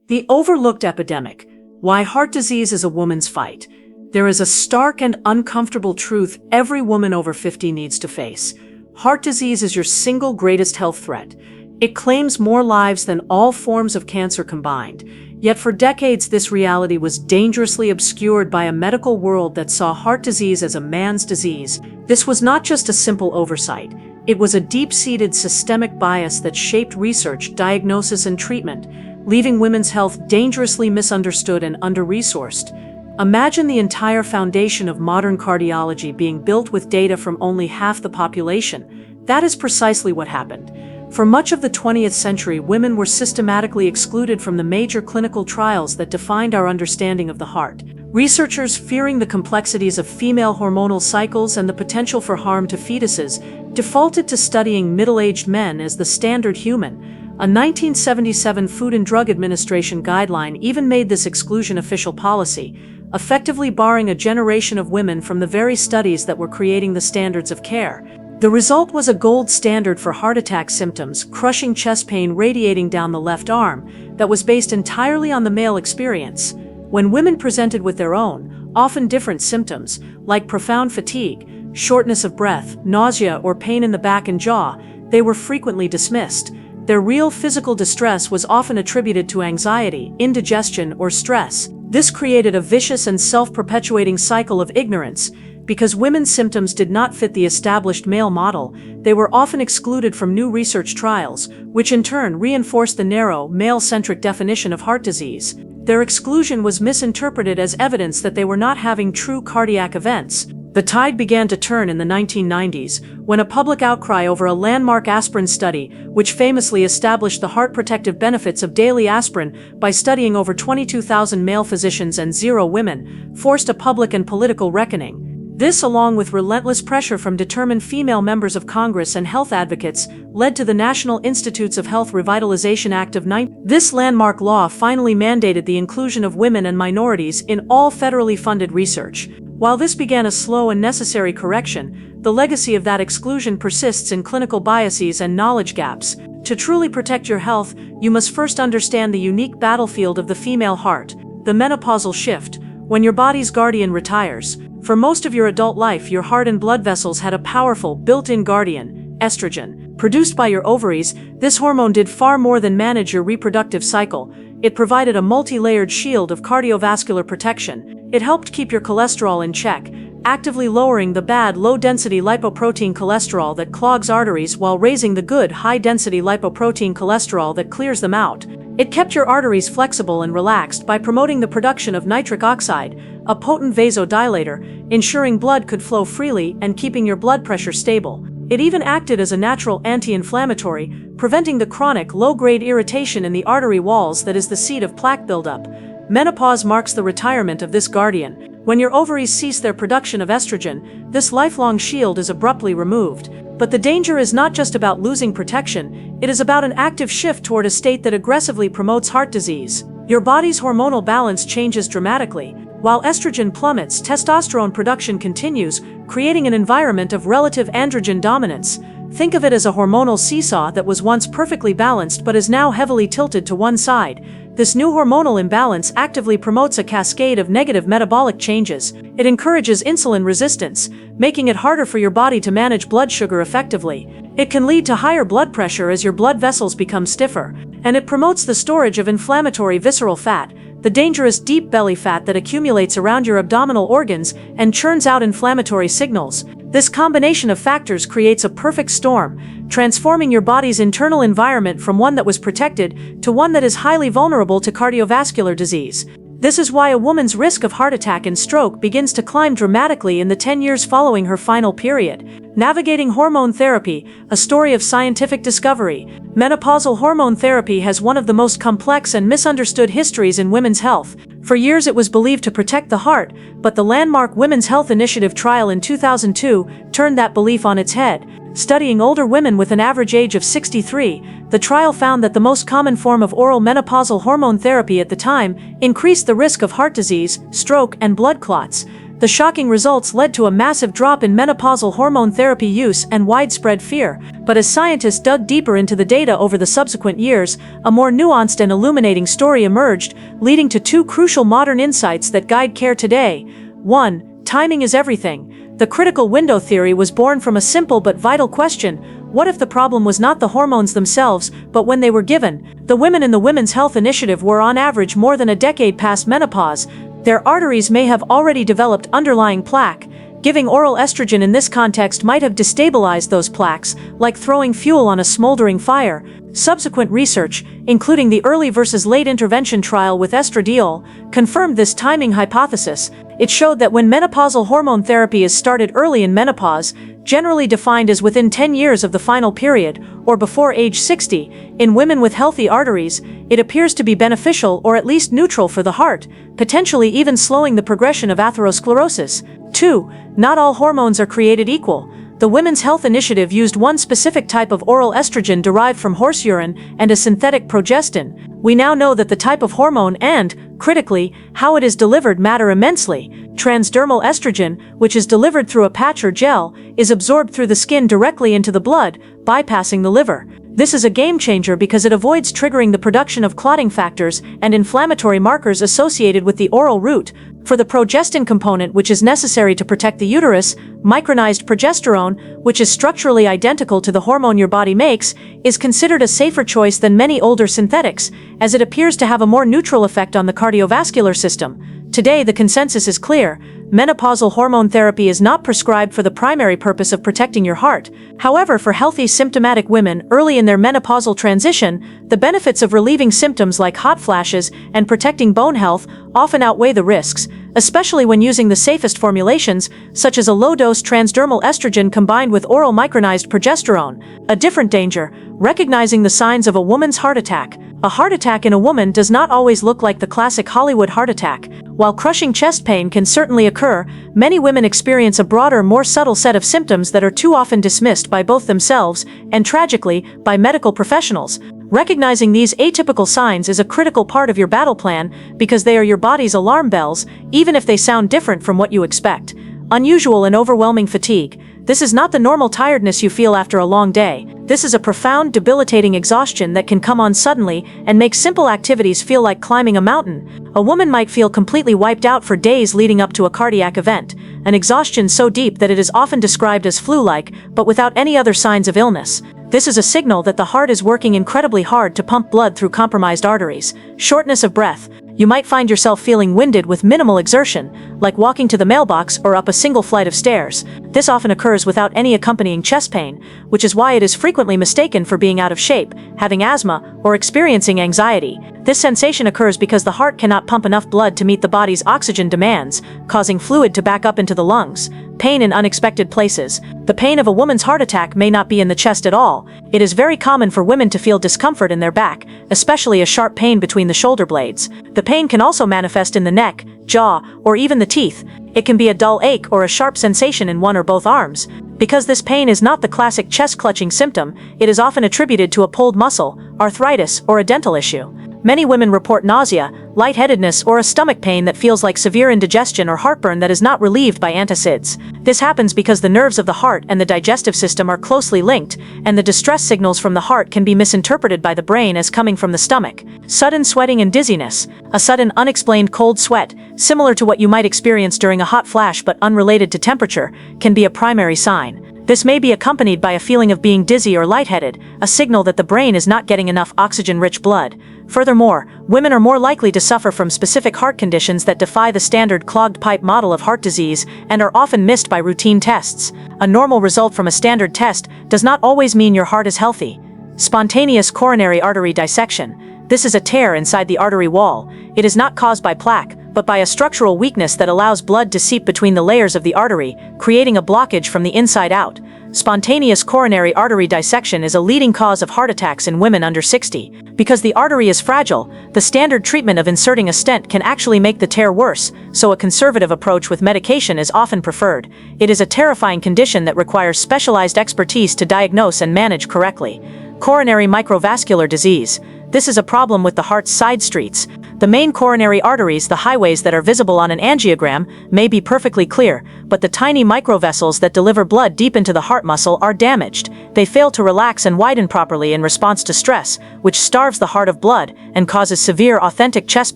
The overlooked epidemic. Why heart disease is a woman's fight. There is a stark and uncomfortable truth every woman over 50 needs to face. Heart disease is your single greatest health threat. It claims more lives than all forms of cancer combined. Yet for decades, this reality was dangerously obscured by a medical world that saw heart disease as a man's disease. This was not just a simple oversight. It was a deep-seated systemic bias that shaped research, diagnosis, and treatment, leaving women's health dangerously misunderstood and under-resourced. Imagine the entire foundation of modern cardiology being built with data from only half the population. That is precisely what happened. For much of the 20th century, women were systematically excluded from the major clinical trials that defined our understanding of the heart. Researchers, fearing the complexities of female hormonal cycles and the potential for harm to fetuses, defaulted to studying middle-aged men as the standard human. A 1977 Food and Drug Administration guideline even made this exclusion official policy, effectively barring a generation of women from the very studies that were creating the standards of care. The result was a gold standard for heart attack symptoms, crushing chest pain radiating down the left arm, that was based entirely on the male experience. When women presented with their own, often different symptoms, like profound fatigue, shortness of breath, nausea, or pain in the back and jaw, they were frequently dismissed. Their real physical distress was often attributed to anxiety, indigestion, or stress. This created a vicious and self-perpetuating cycle of ignorance. Because women's symptoms did not fit the established male model, they were often excluded from new research trials, which in turn reinforced the narrow, male-centric definition of heart disease. Their exclusion was misinterpreted as evidence that they were not having true cardiac events. The tide began to turn in the 1990s, when a public outcry over a landmark aspirin study, which famously established the heart protective benefits of daily aspirin by studying over 22,000 male physicians and 0 women, forced a public and political reckoning. This, along with relentless pressure from determined female members of Congress and health advocates, led to the National Institutes of Health Revitalization Act of 19. This landmark law finally mandated the inclusion of women and minorities in all federally funded research. While this began a slow and necessary correction, the legacy of that exclusion persists in clinical biases and knowledge gaps. To truly protect your health, you must first understand the unique battlefield of the female heart, the menopausal shift, when your body's guardian retires. For most of your adult life, your heart and blood vessels had a powerful, built-in guardian, estrogen. Produced by your ovaries, this hormone did far more than manage your reproductive cycle. It provided a multi-layered shield of cardiovascular protection. It helped keep your cholesterol in check, actively lowering the bad low-density lipoprotein cholesterol that clogs arteries while raising the good high-density lipoprotein cholesterol that clears them out. It kept your arteries flexible and relaxed by promoting the production of nitric oxide, a potent vasodilator, ensuring blood could flow freely and keeping your blood pressure stable. It even acted as a natural anti-inflammatory, preventing the chronic low-grade irritation in the artery walls that is the seat of plaque buildup. Menopause marks the retirement of this guardian. When your ovaries cease their production of estrogen, this lifelong shield is abruptly removed. But the danger is not just about losing protection, it is about an active shift toward a state that aggressively promotes heart disease. Your body's hormonal balance changes dramatically. While estrogen plummets, testosterone production continues, creating an environment of relative androgen dominance. Think of it as a hormonal seesaw that was once perfectly balanced but is now heavily tilted to one side. This new hormonal imbalance actively promotes a cascade of negative metabolic changes. It encourages insulin resistance, making it harder for your body to manage blood sugar effectively. It can lead to higher blood pressure as your blood vessels become stiffer, and it promotes the storage of inflammatory visceral fat, the dangerous deep belly fat that accumulates around your abdominal organs and churns out inflammatory signals. This combination of factors creates a perfect storm, transforming your body's internal environment from one that was protected to one that is highly vulnerable to cardiovascular disease. This is why a woman's risk of heart attack and stroke begins to climb dramatically in the 10 years following her final period. Navigating hormone therapy, a story of scientific discovery. Menopausal hormone therapy has one of the most complex and misunderstood histories in women's health. For years it was believed to protect the heart, but the landmark Women's Health Initiative trial in 2002 turned that belief on its head. Studying older women with an average age of 63, the trial found that the most common form of oral menopausal hormone therapy at the time increased the risk of heart disease, stroke, and blood clots. The shocking results led to a massive drop in menopausal hormone therapy use and widespread fear. But as scientists dug deeper into the data over the subsequent years, a more nuanced and illuminating story emerged, leading to two crucial modern insights that guide care today. 1. Timing is everything. The critical window theory was born from a simple but vital question: what if the problem was not the hormones themselves, but when they were given? The women in the Women's Health Initiative were on average more than a decade past menopause. Their arteries may have already developed underlying plaque. Giving oral estrogen in this context might have destabilized those plaques, like throwing fuel on a smoldering fire. Subsequent research, including the early versus late intervention trial with estradiol, confirmed this timing hypothesis. It showed that when menopausal hormone therapy is started early in menopause, generally defined as within 10 years of the final period, or before age 60, in women with healthy arteries, it appears to be beneficial or at least neutral for the heart, potentially even slowing the progression of atherosclerosis. 2. Not all hormones are created equal. The Women's Health Initiative used one specific type of oral estrogen derived from horse urine and a synthetic progestin. We now know that the type of hormone and, critically, how it is delivered matter immensely. Transdermal estrogen, which is delivered through a patch or gel, is absorbed through the skin directly into the blood, bypassing the liver. This is a game changer because it avoids triggering the production of clotting factors and inflammatory markers associated with the oral route. For the progestin component, which is necessary to protect the uterus, micronized progesterone, which is structurally identical to the hormone your body makes, is considered a safer choice than many older synthetics, as it appears to have a more neutral effect on the cardiovascular system. Today, the consensus is clear. Menopausal hormone therapy is not prescribed for the primary purpose of protecting your heart. However, for healthy symptomatic women early in their menopausal transition, the benefits of relieving symptoms like hot flashes and protecting bone health often outweigh the risks, especially when using the safest formulations, such as a low-dose transdermal estrogen combined with oral micronized progesterone. A different danger: recognizing the signs of a woman's heart attack. A heart attack in a woman does not always look like the classic Hollywood heart attack. While crushing chest pain can certainly occur, many women experience a broader, more subtle set of symptoms that are too often dismissed by both themselves and, tragically, by medical professionals. Recognizing these atypical signs is a critical part of your battle plan because they are your body's alarm bells, even if they sound different from what you expect. Unusual and overwhelming fatigue. This is not the normal tiredness you feel after a long day. This is a profound, debilitating exhaustion that can come on suddenly and make simple activities feel like climbing a mountain. A woman might feel completely wiped out for days leading up to a cardiac event, an exhaustion so deep that it is often described as flu-like, but without any other signs of illness. This is a signal that the heart is working incredibly hard to pump blood through compromised arteries. Shortness of breath. You might find yourself feeling winded with minimal exertion, like walking to the mailbox or up a single flight of stairs. This often occurs without any accompanying chest pain, which is why it is frequently mistaken for being out of shape, having asthma, or experiencing anxiety. This sensation occurs because the heart cannot pump enough blood to meet the body's oxygen demands, causing fluid to back up into the lungs. Pain in unexpected places. The pain of a woman's heart attack may not be in the chest at all. It is very common for women to feel discomfort in their back, especially a sharp pain between the shoulder blades. The pain can also manifest in the neck, jaw, or even the teeth. It can be a dull ache or a sharp sensation in one or both arms. Because this pain is not the classic chest-clutching symptom, it is often attributed to a pulled muscle, arthritis, or a dental issue. Many women report nausea, lightheadedness, or a stomach pain that feels like severe indigestion or heartburn that is not relieved by antacids. This happens because the nerves of the heart and the digestive system are closely linked, and the distress signals from the heart can be misinterpreted by the brain as coming from the stomach. Sudden sweating and dizziness. A sudden unexplained cold sweat, similar to what you might experience during a hot flash but unrelated to temperature, can be a primary sign. This may be accompanied by a feeling of being dizzy or lightheaded, a signal that the brain is not getting enough oxygen-rich blood. Furthermore, women are more likely to suffer from specific heart conditions that defy the standard clogged pipe model of heart disease and are often missed by routine tests. A normal result from a standard test does not always mean your heart is healthy. Spontaneous coronary artery dissection. This is a tear inside the artery wall. It is not caused by plaque, but by a structural weakness that allows blood to seep between the layers of the artery, creating a blockage from the inside out. Spontaneous coronary artery dissection is a leading cause of heart attacks in women under 60. Because the artery is fragile, the standard treatment of inserting a stent can actually make the tear worse, so a conservative approach with medication is often preferred. It is a terrifying condition that requires specialized expertise to diagnose and manage correctly. Coronary microvascular disease. This is a problem with the heart's side streets. The main coronary arteries, the highways that are visible on an angiogram, may be perfectly clear, but the tiny microvessels that deliver blood deep into the heart muscle are damaged. They fail to relax and widen properly in response to stress, which starves the heart of blood and causes severe authentic chest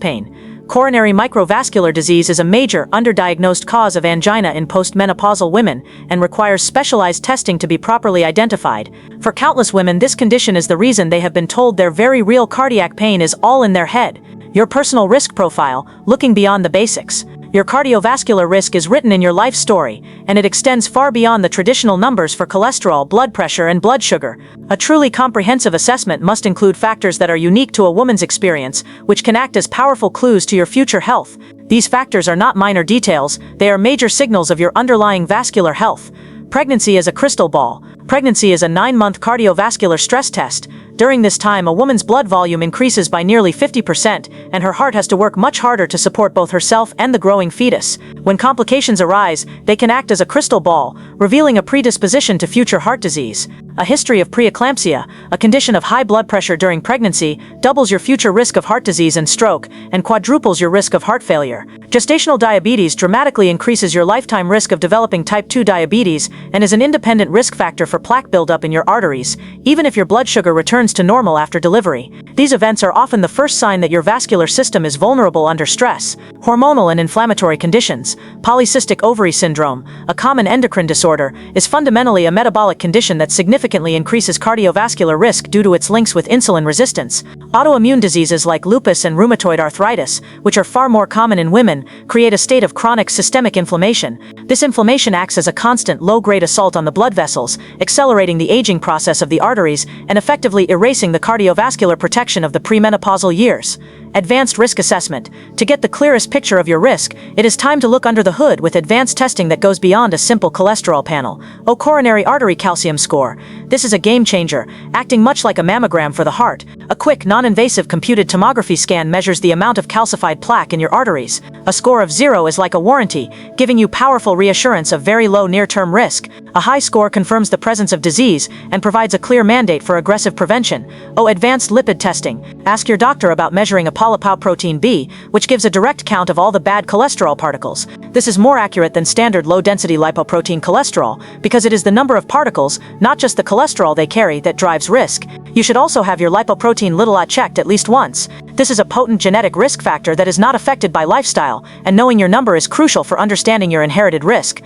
pain. Coronary microvascular disease is a major, underdiagnosed cause of angina in postmenopausal women and requires specialized testing to be properly identified. For countless women, this condition is the reason they have been told their very real cardiac pain is all in their head. Your personal risk profile, looking beyond the basics. Your cardiovascular risk is written in your life story, and it extends far beyond the traditional numbers for cholesterol, blood pressure, and blood sugar. A truly comprehensive assessment must include factors that are unique to a woman's experience, which can act as powerful clues to your future health. These factors are not minor details, they are major signals of your underlying vascular health. Pregnancy is a crystal ball. Pregnancy is a 9-month cardiovascular stress test. During this time, a woman's blood volume increases by nearly 50%, and her heart has to work much harder to support both herself and the growing fetus. When complications arise, they can act as a crystal ball, revealing a predisposition to future heart disease. A history of preeclampsia, a condition of high blood pressure during pregnancy, doubles your future risk of heart disease and stroke, and quadruples your risk of heart failure. Gestational diabetes dramatically increases your lifetime risk of developing type 2 diabetes and is an independent risk factor for plaque buildup in your arteries, even if your blood sugar returns to normal after delivery. These events are often the first sign that your vascular system is vulnerable under stress. Hormonal and inflammatory conditions. Polycystic ovary syndrome, a common endocrine disorder, is fundamentally a metabolic condition that significantly increases cardiovascular risk due to its links with insulin resistance. Autoimmune diseases like lupus and rheumatoid arthritis, which are far more common in women, create a state of chronic systemic inflammation. This inflammation acts as a constant low-grade assault on the blood vessels, accelerating the aging process of the arteries and effectively erasing the cardiovascular protection of the premenopausal years. Advanced risk assessment. To get the clearest picture of your risk, it is time to look under the hood with advanced testing that goes beyond a simple cholesterol panel. Coronary artery calcium score. This is a game changer, acting much like a mammogram for the heart. A quick, non-invasive computed tomography scan measures the amount of calcified plaque in your arteries. A score of 0 is like a warranty, giving you powerful reassurance of very low near-term risk. A high score confirms the presence of disease and provides a clear mandate for aggressive prevention. Advanced lipid testing. Ask your doctor about measuring a polypauprotein B, which gives a direct count of all the bad cholesterol particles. This is more accurate than standard low-density lipoprotein cholesterol, because it is the number of particles, not just the cholesterol they carry, that drives risk. You should also have your lipoprotein little checked at least once. This is a potent genetic risk factor that is not affected by lifestyle, and knowing your number is crucial for understanding your inherited risk.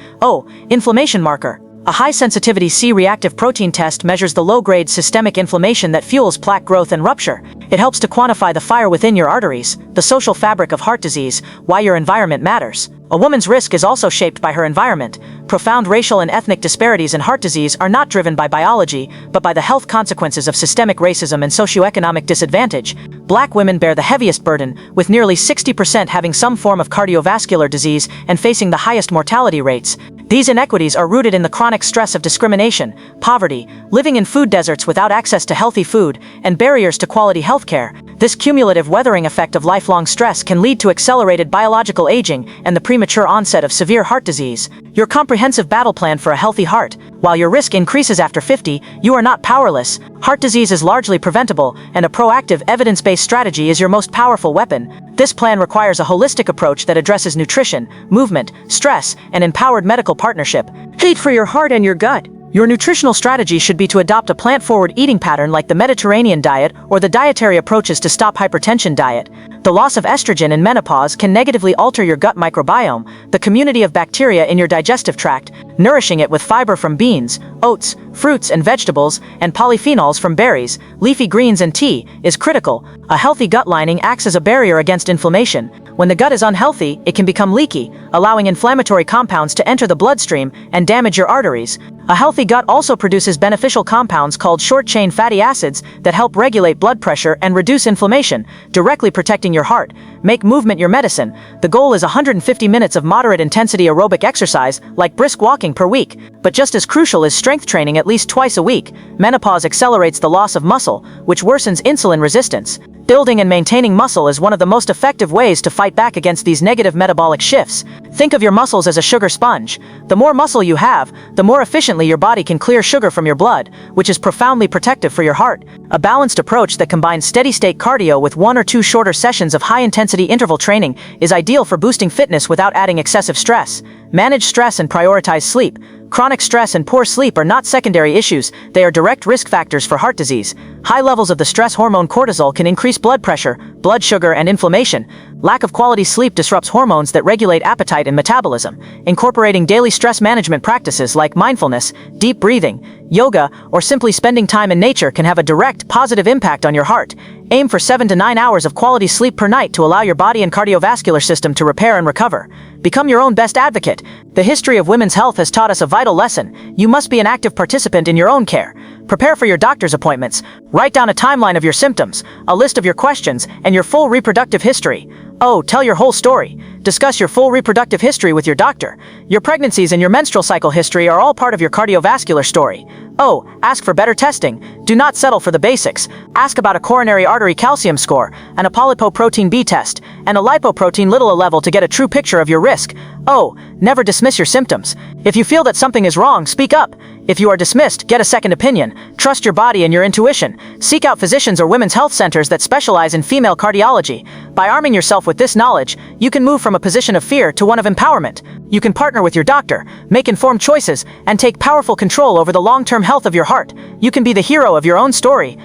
Inflammation marker. A high-sensitivity C-reactive protein test measures the low-grade systemic inflammation that fuels plaque growth and rupture. It helps to quantify the fire within your arteries, the social fabric of heart disease, why your environment matters. A woman's risk is also shaped by her environment. Profound racial and ethnic disparities in heart disease are not driven by biology, but by the health consequences of systemic racism and socioeconomic disadvantage. Black women bear the heaviest burden, with nearly 60% having some form of cardiovascular disease and facing the highest mortality rates. These inequities are rooted in the chronic stress of discrimination, poverty, living in food deserts without access to healthy food, and barriers to quality healthcare. This cumulative weathering effect of lifelong stress can lead to accelerated biological aging and the premature onset of severe heart disease. Your comprehensive battle plan for a healthy heart. While your risk increases after 50, you are not powerless. Heart disease is largely preventable, and a proactive, evidence-based strategy is your most powerful weapon. This plan requires a holistic approach that addresses nutrition, movement, stress, and empowered medical partnership. Eat for your heart and your gut. Your nutritional strategy should be to adopt a plant-forward eating pattern like the Mediterranean diet or the dietary approaches to stop hypertension diet. The loss of estrogen in menopause can negatively alter your gut microbiome, the community of bacteria in your digestive tract. Nourishing it with fiber from beans, oats, fruits and vegetables, and polyphenols from berries, leafy greens and tea is critical. A healthy gut lining acts as a barrier against inflammation. When the gut is unhealthy, it can become leaky, allowing inflammatory compounds to enter the bloodstream and damage your arteries. A healthy gut also produces beneficial compounds called short-chain fatty acids that help regulate blood pressure and reduce inflammation, directly protecting your heart. Make movement your medicine. The goal is 150 minutes of moderate-intensity aerobic exercise, like brisk walking per week. But just as crucial is strength training at least twice a week. Menopause accelerates the loss of muscle, which worsens insulin resistance. Building and maintaining muscle is one of the most effective ways to fight back against these negative metabolic shifts. Think of your muscles as a sugar sponge. The more muscle you have, the more efficiently your body can clear sugar from your blood, which is profoundly protective for your heart. A balanced approach that combines steady-state cardio with 1 or 2 shorter sessions of high-intensity interval training is ideal for boosting fitness without adding excessive stress. Manage stress and prioritize sleep. Chronic stress and poor sleep are not secondary issues, they are direct risk factors for heart disease. High levels of the stress hormone cortisol can increase blood pressure, blood sugar, and inflammation. Lack of quality sleep disrupts hormones that regulate appetite and metabolism. Incorporating daily stress management practices like mindfulness, deep breathing, yoga, or simply spending time in nature can have a direct, positive impact on your heart. Aim for 7 to 9 hours of quality sleep per night to allow your body and cardiovascular system to repair and recover. Become your own best advocate. The history of women's health has taught us a vital lesson. You must be an active participant in your own care. Prepare for your doctor's appointments. Write down a timeline of your symptoms, a list of your questions, and your full reproductive history. Oh, tell your whole story. Discuss your full reproductive history with your doctor. Your pregnancies and your menstrual cycle history are all part of your cardiovascular story. Oh, ask for better testing. Do not settle for the basics. Ask about a coronary artery calcium score, an apolipoprotein B test, and a lipoprotein little a level to get a true picture of your risk. Oh, never dismiss your symptoms. If you feel that something is wrong, speak up. If you are dismissed, get a second opinion. Trust your body and your intuition. Seek out physicians or women's health centers that specialize in female cardiology. By arming yourself with this knowledge, you can move from a position of fear to one of empowerment. You can partner with your doctor, make informed choices, and take powerful control over the long-term health of your heart. You can be the hero of your own story.